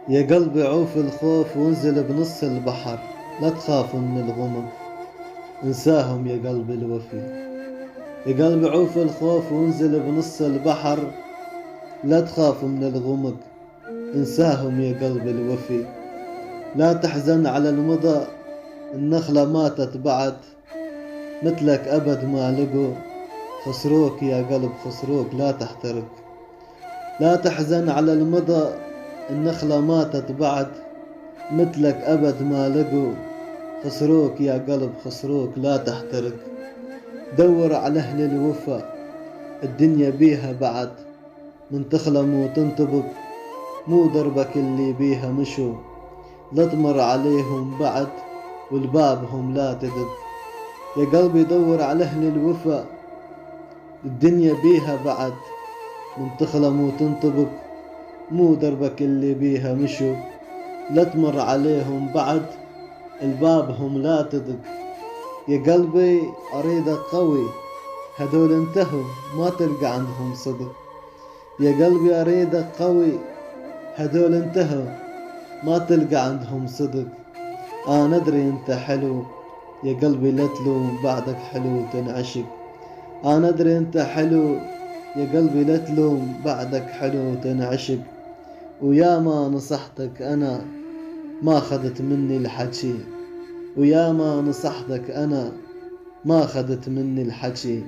يا قلبي عوف الخوف وانزل بنص البحر، لا تخاف من الغمق انساهم يا قلبي الوفي. يا قلبي عوف الخوف وانزل بنص البحر، لا تخاف من الغمق انساهم يا قلبي الوفي. لا تحزن على المضى، النخلة ماتت بعد، مثلك أبد ما لقوا، خسروك يا قلب خسروك لا تحترق. لا تحزن على المضى، النخلة ماتت بعد، مثلك أبد ما لقوا، خسروك يا قلب خسروك لا تحترق. دور على أهل الوفا، الدنيا بيها بعد، من تخلم وتنطبق، مو دربك اللي بيها مشوا، لا تمر عليهم بعد والبابهم لا تدق. يا قلبي دور على أهل الوفا، الدنيا بيها بعد، من تخلم وتنطبق، مو دربك اللي بيها مشوا، لا تمر عليهم بعد البابهم لا تدق. يا قلبي أريدك قوي، هذول انتهوا ما تلقى عندهم صدق. يا قلبي أريدك قوي، هذول انتهوا ما تلقى عندهم صدق. أنا أدري أنت حلو يا قلبي لا تلوم، بعدك حلو تنعشق. أنا أدري أنت حلو يا قلبي لا تلوم، بعدك حلو تنعشق. ويا ما نصحتك أنا ما خدت مني الحكي، ويا ما نصحتك أنا ما خدت مني الحكي.